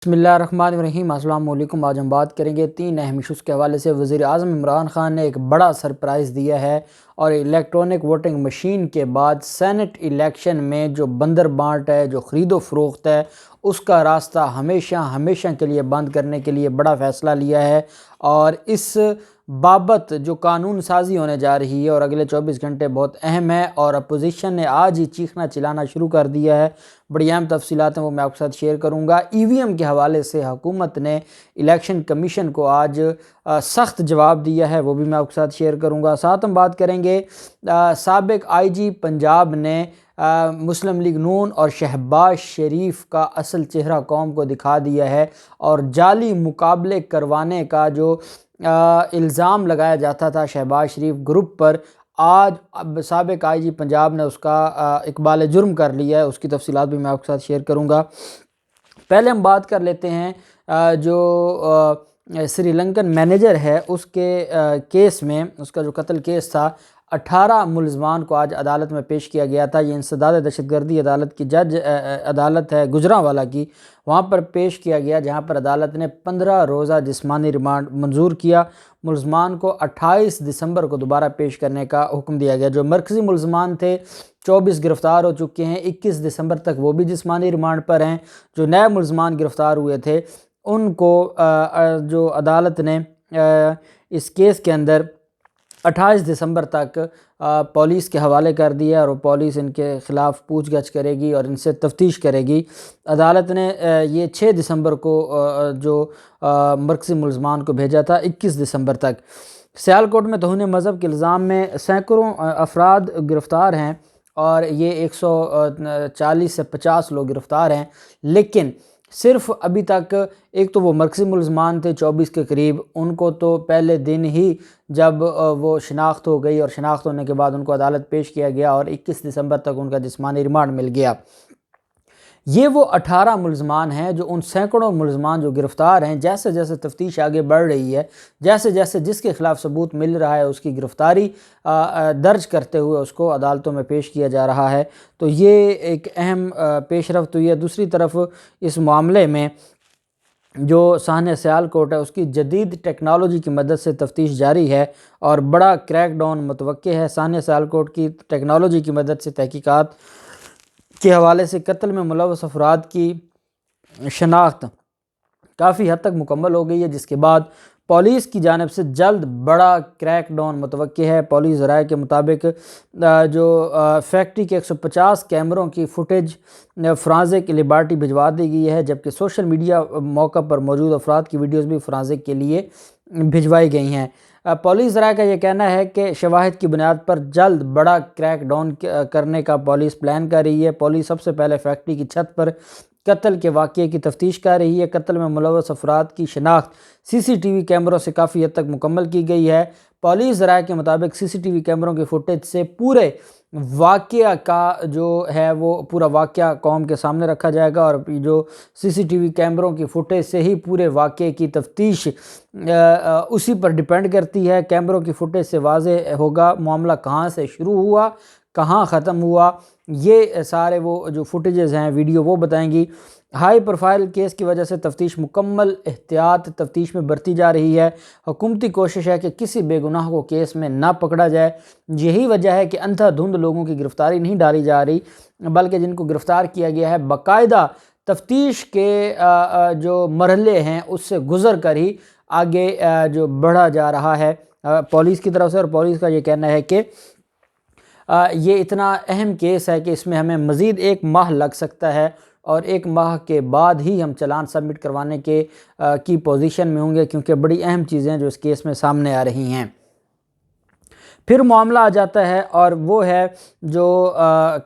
بسم اللہ الرحمن الرحیم۔ السلام علیکم۔ آج ہم بات کریں گے 3 اہم ایشوز کے حوالے سے۔ وزیر اعظم عمران خان نے ایک بڑا سرپرائز دیا ہے اور الیکٹرانک ووٹنگ مشین کے بعد سینٹ الیکشن میں جو بندر بانٹ ہے، جو خرید و فروخت ہے، اس کا راستہ ہمیشہ کے لیے بند کرنے کے لیے بڑا فیصلہ لیا ہے، اور اس بابت جو قانون سازی ہونے جا رہی ہے اور اگلے 24 گھنٹے بہت اہم ہے، اور اپوزیشن نے آج ہی چیخنا چلانا شروع کر دیا ہے۔ بڑی اہم تفصیلات ہیں، وہ میں آپ کے ساتھ شیئر کروں گا۔ ای وی ایم کے حوالے سے حکومت نے الیکشن کمیشن کو آج سخت جواب دیا ہے، وہ بھی میں آپ کے ساتھ شیئر کروں گا۔ ساتھ ہم بات کریں گے سابق آئی جی پنجاب نے مسلم لیگ نون اور شہباز شریف کا اصل چہرہ قوم کو دکھا دیا ہے، اور جعلی مقابلے کروانے کا جو الزام لگایا جاتا تھا شہباز شریف گروپ پر، آج سابق آئی جی پنجاب نے اس کا اقبال جرم کر لیا ہے۔ اس کی تفصیلات بھی میں آپ کے ساتھ شیئر کروں گا۔ پہلے ہم بات کر لیتے ہیں جو سری لنکن مینیجر ہے اس کے کیس میں، اس کا جو قتل کیس تھا، 18 ملزمان کو آج عدالت میں پیش کیا گیا تھا۔ یہ انسداد دہشت گردی عدالت کی جج عدالت ہے گجرانوالہ کی، وہاں پر پیش کیا گیا، جہاں پر عدالت نے 15 روزہ جسمانی ریمانڈ منظور کیا۔ ملزمان کو 28 دسمبر کو دوبارہ پیش کرنے کا حکم دیا گیا۔ جو مرکزی ملزمان تھے 24 گرفتار ہو چکے ہیں، 21 دسمبر تک وہ بھی جسمانی ریمانڈ پر ہیں۔ جو نئے ملزمان گرفتار ہوئے تھے ان کو جو عدالت نے اس کیس کے اندر 28 دسمبر تک پولیس کے حوالے کر دیا، اور پولیس ان کے خلاف پوچھ گچھ کرے گی اور ان سے تفتیش کرے گی۔ عدالت نے یہ 6 دسمبر کو جو مرکزی ملزمان کو بھیجا تھا 21 دسمبر تک۔ سیالکوٹ میں توہین مذہب کے الزام میں سینکڑوں افراد گرفتار ہیں، اور یہ 140 سے 50 لوگ گرفتار ہیں، لیکن صرف ابھی تک ایک تو وہ مرکزی ملزمان تھے 24 کے قریب، ان کو تو پہلے دن ہی جب وہ شناخت ہو گئی، اور شناخت ہونے کے بعد ان کو عدالت پیش کیا گیا، اور 21 دسمبر تک ان کا جسمانی ریمانڈ مل گیا۔ یہ وہ 18 ملزمان ہیں جو ان سینکڑوں ملزمان جو گرفتار ہیں، جیسے جیسے تفتیش آگے بڑھ رہی ہے، جیسے جیسے جس کے خلاف ثبوت مل رہا ہے، اس کی گرفتاری درج کرتے ہوئے اس کو عدالتوں میں پیش کیا جا رہا ہے۔ تو یہ ایک اہم پیش رفت ہوئی ہے۔ دوسری طرف اس معاملے میں جو سہن سیالکوٹ ہے اس کی جدید ٹیکنالوجی کی مدد سے تفتیش جاری ہے، اور بڑا کریک ڈاؤن متوقع ہے۔ سہن سیالکوٹ کی ٹیکنالوجی کی مدد سے تحقیقات کے حوالے سے قتل میں ملوث افراد کی شناخت کافی حد تک مکمل ہو گئی ہے، جس کے بعد پولیس کی جانب سے جلد بڑا کریک ڈاؤن متوقع ہے۔ پولیس ذرائع کے مطابق جو فیکٹری کے 150 کیمروں کی فوٹیج فرانزک لیبارٹری بھجوا دی گئی ہے، جبکہ سوشل میڈیا موقع پر موجود افراد کی ویڈیوز بھی فرانزک کے لیے بھجوائی گئی ہیں۔ پولیس ذرائع کا یہ کہنا ہے کہ شواہد کی بنیاد پر جلد بڑا کریک ڈاؤن کرنے کا پولیس پلان کر رہی ہے۔ پولیس سب سے پہلے فیکٹری کی چھت پر قتل کے واقعے کی تفتیش کر رہی ہے۔ قتل میں ملوث افراد کی شناخت سی سی ٹی وی کیمروں سے کافی حد تک مکمل کی گئی ہے۔ پولیس ذرائع کے مطابق سی سی ٹی وی کیمروں کی فوٹیج سے پورے واقعہ کا جو ہے وہ پورا واقعہ قوم کے سامنے رکھا جائے گا، اور جو سی سی ٹی وی کیمروں کی فوٹیج سے ہی پورے واقعے کی تفتیش اسی پر ڈیپینڈ کرتی ہے۔ کیمروں کی فوٹیج سے واضح ہوگا معاملہ کہاں سے شروع ہوا، کہاں ختم ہوا، یہ سارے وہ جو فوٹیجز ہیں ویڈیو وہ بتائیں گی۔ ہائی پروفائل کیس کی وجہ سے تفتیش مکمل احتیاط تفتیش میں برتی جا رہی ہے۔ حکومتی کوشش ہے کہ کسی بے گناہ کو کیس میں نہ پکڑا جائے۔ یہی وجہ ہے کہ اندھا دھند لوگوں کی گرفتاری نہیں ڈالی جا رہی، بلکہ جن کو گرفتار کیا گیا ہے باقاعدہ تفتیش کے جو مرحلے ہیں اس سے گزر کر ہی آگے جو بڑھا جا رہا ہے پولیس کی طرف سے۔ اور پولیس کا یہ کہنا ہے کہ یہ اتنا اہم کیس ہے کہ اس میں ہمیں مزید 1 ماہ لگ سکتا ہے، اور 1 ماہ کے بعد ہی ہم چلان سبمٹ کروانے کی پوزیشن میں ہوں گے، کیونکہ بڑی اہم چیزیں جو اس کیس میں سامنے آ رہی ہیں۔ پھر معاملہ آ جاتا ہے، اور وہ ہے جو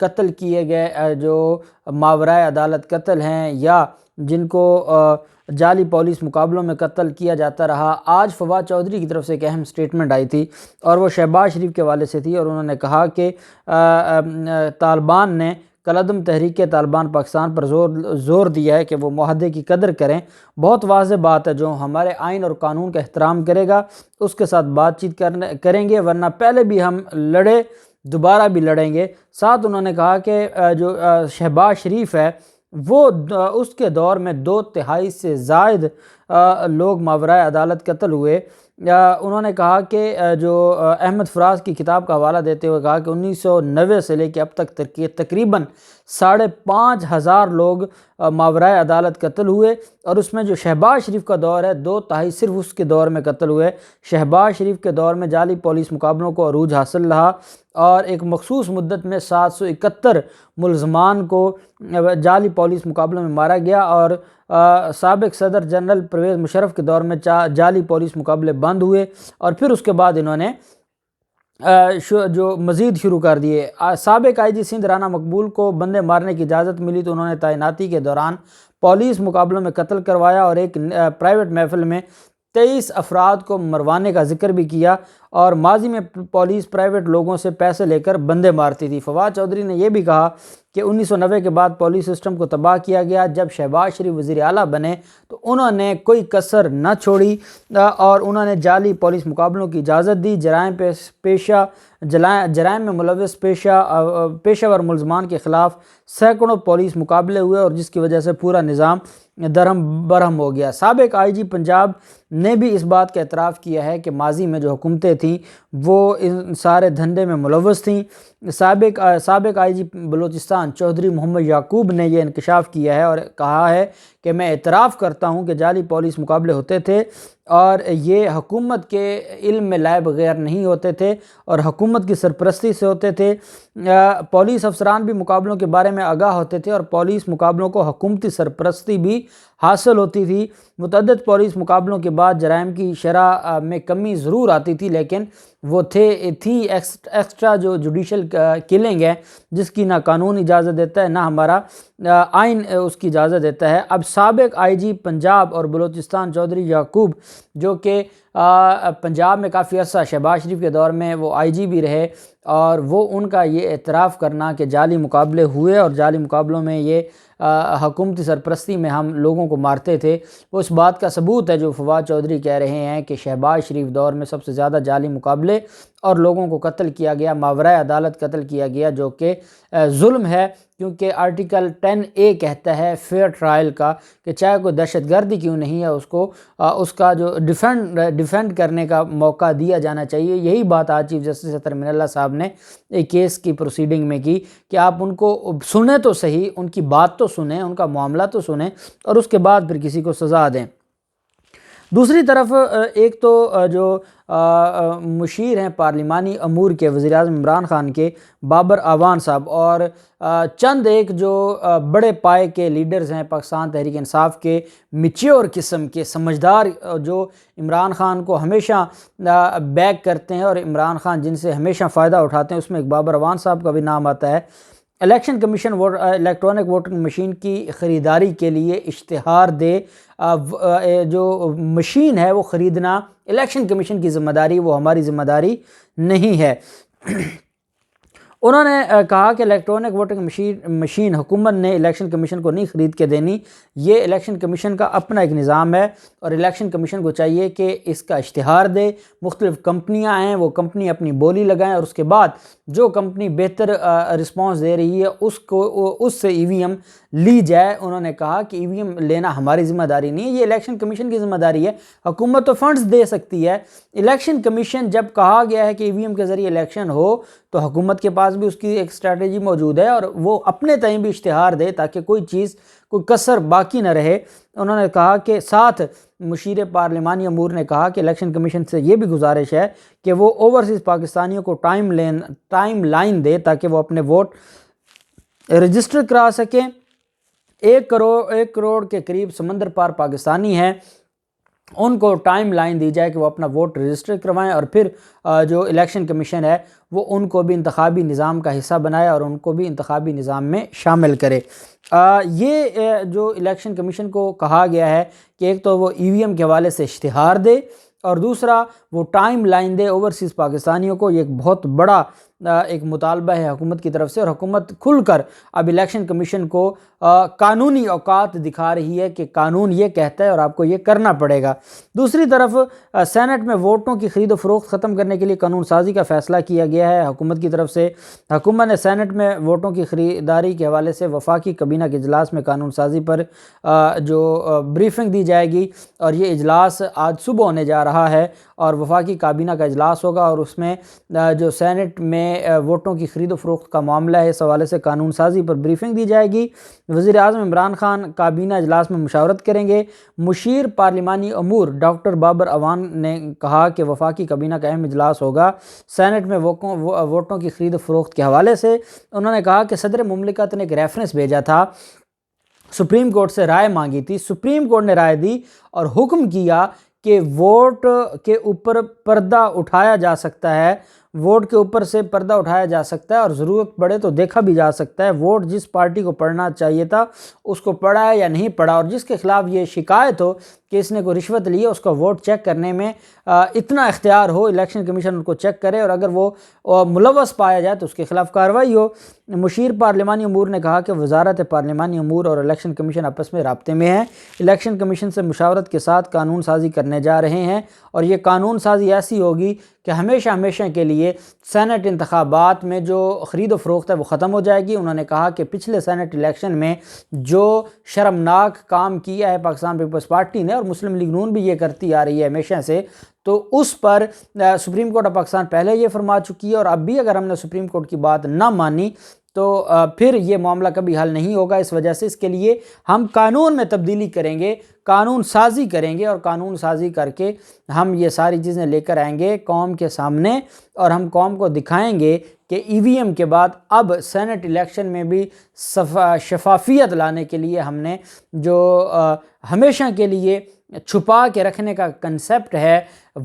قتل کیے گئے جو ماورائے عدالت قتل ہیں، یا جن کو جعلی پولیس مقابلوں میں قتل کیا جاتا رہا۔ آج فواد چودھری کی طرف سے ایک اہم سٹیٹمنٹ آئی تھی، اور وہ شہباز شریف کے حوالے سے تھی، اور انہوں نے کہا کہ طالبان نے کالعدم تحریک طالبان پاکستان پر زور دیا ہے کہ وہ معاہدے کی قدر کریں۔ بہت واضح بات ہے، جو ہمارے آئین اور قانون کا احترام کرے گا اس کے ساتھ بات چیت کریں گے، ورنہ پہلے بھی ہم لڑے، دوبارہ بھی لڑیں گے۔ ساتھ انہوں نے کہا کہ جو شہباز شریف ہے وہ اس کے دور میں 2/3 سے زائد لوگ ماورائے عدالت قتل ہوئے۔ انہوں نے کہا کہ جو احمد فراز کی کتاب کا حوالہ دیتے ہوئے کہا کہ 1990 سے لے کے اب تک تقریباً 5,500 لوگ ماورائے عدالت قتل ہوئے، اور اس میں جو شہباز شریف کا دور ہے 2/3 صرف اس کے دور میں قتل ہوئے۔ شہباز شریف کے دور میں جعلی پولیس مقابلوں کو عروج حاصل رہا، اور ایک مخصوص مدت میں 771 ملزمان کو جعلی پولیس مقابلوں میں مارا گیا، اور سابق صدر جنرل پرویز مشرف کے دور میں جعلی پولیس مقابلے بند ہوئے، اور پھر اس کے بعد انہوں نے جو مزید شروع کر دیے۔ سابق آئی جی سندھ رانا مقبول کو بندے مارنے کی اجازت ملی تو انہوں نے تعیناتی کے دوران پولیس مقابلوں میں قتل کروایا، اور ایک پرائیویٹ محفل میں 23 افراد کو مروانے کا ذکر بھی کیا، اور ماضی میں پولیس پرائیویٹ لوگوں سے پیسے لے کر بندے مارتی تھی۔ فواد چودھری نے یہ بھی کہا کہ 1990 کے بعد پولیس سسٹم کو تباہ کیا گیا۔ جب شہباز شریف وزیر اعلیٰ بنے تو انہوں نے کوئی کسر نہ چھوڑی، اور انہوں نے جعلی پولیس مقابلوں کی اجازت دی۔ جرائم میں ملوث پیشہ ور ملزمان کے خلاف سینکڑوں پولیس مقابلے ہوئے، اور جس کی وجہ سے پورا نظام درہم برہم ہو گیا۔ سابق آئی جی پنجاب نے بھی اس بات کا اعتراف کیا ہے کہ ماضی میں جو حکومتیں تھیں وہ ان سارے دھندے میں ملوث تھیں۔ سابق آئی جی بلوچستان چودھری محمد یعقوب نے یہ انکشاف کیا ہے اور کہا ہے کہ میں اعتراف کرتا ہوں کہ جعلی پولیس مقابلے ہوتے تھے، اور یہ حکومت کے علم میں لائے بغیر نہیں ہوتے تھے، اور حکومت کی سرپرستی سے ہوتے تھے۔ پولیس افسران بھی مقابلوں کے بارے میں آگاہ ہوتے تھے، اور پولیس مقابلوں کو حکومتی سرپرستی بھی حاصل ہوتی تھی۔ متعدد پولیس مقابلوں کے بعد جرائم کی شرح میں کمی ضرور آتی تھی، لیکن وہ تھی ایکسٹرا جو جوڈیشل کلنگ ہے جس کی نہ قانون اجازت دیتا ہے نہ ہمارا آئین اس کی اجازت دیتا ہے۔ اب سابق آئی جی پنجاب اور بلوچستان چودھری یعقوب، جو کہ پنجاب میں کافی عرصہ شہباز شریف کے دور میں وہ آئی جی بھی رہے، اور وہ ان کا یہ اعتراف کرنا کہ جعلی مقابلے ہوئے اور جعلی مقابلوں میں یہ حکومتی سرپرستی میں ہم لوگوں کو مارتے تھے، وہ اس بات کا ثبوت ہے جو فواد چودھری کہہ رہے ہیں کہ شہباز شریف دور میں سب سے زیادہ جعلی مقابلے اور لوگوں کو قتل کیا گیا، ماورائے عدالت قتل کیا گیا، جو کہ ظلم ہے، کیونکہ آرٹیکل 10A کہتا ہے فیئر ٹرائل کا کہ چاہے کوئی دہشت گردی کیوں نہیں ہے اس کو اس کا جو ڈیفینڈ کرنے کا موقع دیا جانا چاہیے۔ یہی بات آج چیف جسٹس اطہر من اللہ صاحب نے ایک کیس کی پروسیڈنگ میں کی کہ آپ ان کو سنیں تو صحیح، ان کی بات تو سنیں، ان کا معاملہ تو سنیں، اور اس کے بعد پھر کسی کو سزا دیں۔ دوسری طرف ایک تو جو مشیر ہیں پارلیمانی امور کے وزیر اعظم عمران خان کے بابر اعوان صاحب، اور چند ایک جو بڑے پائے کے لیڈرز ہیں پاکستان تحریک انصاف کے، میچیور قسم کے سمجھدار، جو عمران خان کو ہمیشہ بیک کرتے ہیں اور عمران خان جن سے ہمیشہ فائدہ اٹھاتے ہیں، اس میں ایک بابر اعوان صاحب کا بھی نام آتا ہے۔ Election commission electronic voting machine کی خریداری کے لیے اشتہار دے، جو مشین ہے وہ خریدنا الیکشن کمیشن کی ذمہ داری، وہ ہماری ذمہ داری نہیں ہے۔ انہوں نے کہا کہ الیکٹرانک ووٹنگ مشین حکومت نے الیکشن کمیشن کو نہیں خرید کے دینی، یہ الیکشن کمیشن کا اپنا ایک نظام ہے، اور الیکشن کمیشن کو چاہیے کہ اس کا اشتہار دے، مختلف کمپنیاں ہیں وہ کمپنی اپنی بولی لگائیں، اور اس کے بعد جو کمپنی بہتر رسپانس دے رہی ہے اس سے ای وی ایم لی جائے۔ انہوں نے کہا کہ ای وی ایم لینا ہماری ذمہ داری نہیں ہے، یہ الیکشن کمیشن کی ذمہ داری ہے، حکومت تو فنڈز دے سکتی ہے۔ الیکشن کمیشن جب کہا گیا ہے کہ ای وی ایم کے ذریعے الیکشن ہو تو حکومت کے پاس بھی اس کی ایک اسٹریٹجی موجود ہے، اور وہ اپنے تئیں بھی اشتہار دے تاکہ کوئی کسر باقی نہ رہے۔ انہوں نے کہا کہ ساتھ مشیر پارلیمانی امور نے کہا کہ الیکشن کمیشن سے یہ بھی گزارش ہے کہ وہ اوورسیز پاکستانیوں کو ٹائم لائن دے تاکہ وہ اپنے ووٹ رجسٹر کرا سکیں۔ 1 کروڑ کے قریب سمندر پار پاکستانی ہیں، ان کو ٹائم لائن دی جائے کہ وہ اپنا ووٹ رجسٹر کروائیں، اور پھر جو الیکشن کمیشن ہے وہ ان کو بھی انتخابی نظام کا حصہ بنائے اور ان کو بھی انتخابی نظام میں شامل کرے۔ یہ جو الیکشن کمیشن کو کہا گیا ہے کہ ایک تو وہ ای وی ایم کے حوالے سے اشتہار دے، اور دوسرا وہ ٹائم لائن دے اوورسیز پاکستانیوں کو۔ یہ ایک بہت بڑا ایک مطالبہ ہے حکومت کی طرف سے، اور حکومت کھل کر اب الیکشن کمیشن کو قانونی اوقات دکھا رہی ہے کہ قانون یہ کہتا ہے اور آپ کو یہ کرنا پڑے گا۔ دوسری طرف سینٹ میں ووٹوں کی خرید و فروخت ختم کرنے کے لیے قانون سازی کا فیصلہ کیا گیا ہے حکومت کی طرف سے۔ حکومت نے سینٹ میں ووٹوں کی خریداری کے حوالے سے وفاقی کابینہ کے اجلاس میں قانون سازی پر جو بریفنگ دی جائے گی، اور یہ اجلاس آج صبح ہونے جا رہا ہے، اور وفاقی کابینہ کا اجلاس ہوگا، اور اس میں جو سینٹ میں ووٹوں کی خرید و فروخت کا معاملہ ہے اس حوالے سے قانون سازی پر بریفنگ دی جائے گی۔ وزیر اعظم عمران خان کابینہ اجلاس میں مشاورت کریں گے۔ مشیر پارلیمانی امور ڈاکٹر بابر اعوان نے کہا کہ وفاقی کابینہ کا اہم اجلاس ہوگا سینٹ میں ووٹوں کی خرید و فروخت کے حوالے سے۔ انہوں نے کہا کہ صدر مملکت نے ایک ریفرنس بھیجا تھا، سپریم کورٹ سے رائے مانگی تھی، سپریم کورٹ نے رائے دی اور حکم کیا کہ ووٹ کے اوپر پردہ اٹھایا جا سکتا ہے، ووٹ کے اوپر سے پردہ اٹھایا جا سکتا ہے، اور ضرورت پڑے تو دیکھا بھی جا سکتا ہے ووٹ جس پارٹی کو پڑھنا چاہیے تھا اس کو پڑھا ہے یا نہیں پڑھا، اور جس کے خلاف یہ شکایت ہو کہ اس نے کوئی رشوت لی ہے اس کا ووٹ چیک کرنے میں اتنا اختیار ہو، الیکشن کمیشن ان کو چیک کرے، اور اگر وہ ملوث پایا جائے تو اس کے خلاف کارروائی ہو۔ مشیر پارلیمانی امور نے کہا کہ وزارت پارلیمانی امور اور الیکشن کمیشن آپس میں رابطے میں ہیں، الیکشن کمیشن سے مشاورت کے ساتھ قانون سازی کرنے جا رہے ہیں، اور یہ قانون سازی ایسی ہوگی کہ ہمیشہ کے لیے سینٹ انتخابات میں جو خرید و فروخت ہے وہ ختم ہو جائے گی۔ انہوں نے کہا کہ پچھلے سینٹ الیکشن میں جو شرمناک کام کیا ہے پاکستان پیپلز پارٹی نے، اور مسلم لیگ نون بھی یہ کرتی آ رہی ہے ہمیشہ سے، تو اس پر سپریم کورٹ آف پاکستان پہلے یہ فرما چکی ہے، اور اب بھی اگر ہم نے سپریم کورٹ کی بات نہ مانی تو پھر یہ معاملہ کبھی حل نہیں ہوگا۔ اس وجہ سے اس کے لیے ہم قانون میں تبدیلی کریں گے، قانون سازی کریں گے، اور قانون سازی کر کے ہم یہ ساری چیزیں لے کر آئیں گے قوم کے سامنے، اور ہم قوم کو دکھائیں گے کہ ای وی ایم کے بعد اب سینٹ الیکشن میں بھی شفافیت لانے کے لیے ہم نے جو ہمیشہ کے لیے چھپا کے رکھنے کا کنسیپٹ ہے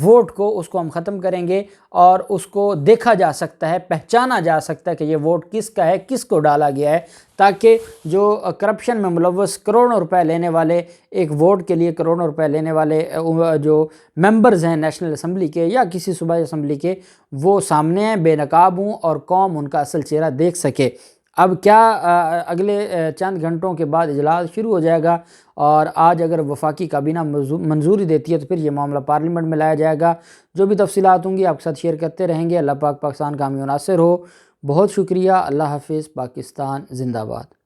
ووٹ کو، اس کو ہم ختم کریں گے، اور اس کو دیکھا جا سکتا ہے، پہچانا جا سکتا ہے کہ یہ ووٹ کس کا ہے، کس کو ڈالا گیا ہے، تاکہ جو کرپشن میں ملوث کروڑوں روپے لینے والے، ایک ووٹ کے لیے کروڑوں روپے لینے والے جو ممبرز ہیں نیشنل اسمبلی کے یا کسی صوبائی اسمبلی کے، وہ سامنے ہیں، بے نقاب ہوں، اور قوم ان کا اصل چہرہ دیکھ سکے۔ اب کیا اگلے چند گھنٹوں کے بعد اجلاس شروع ہو جائے گا، اور آج اگر وفاقی کابینہ منظوری دیتی ہے تو پھر یہ معاملہ پارلیمنٹ میں لایا جائے گا۔ جو بھی تفصیلات ہوں گی آپ کے ساتھ شیئر کرتے رہیں گے۔ اللہ پاک پاکستان کا حامی و ناصر ہو۔ بہت شکریہ۔ اللہ حافظ۔ پاکستان زندہ باد۔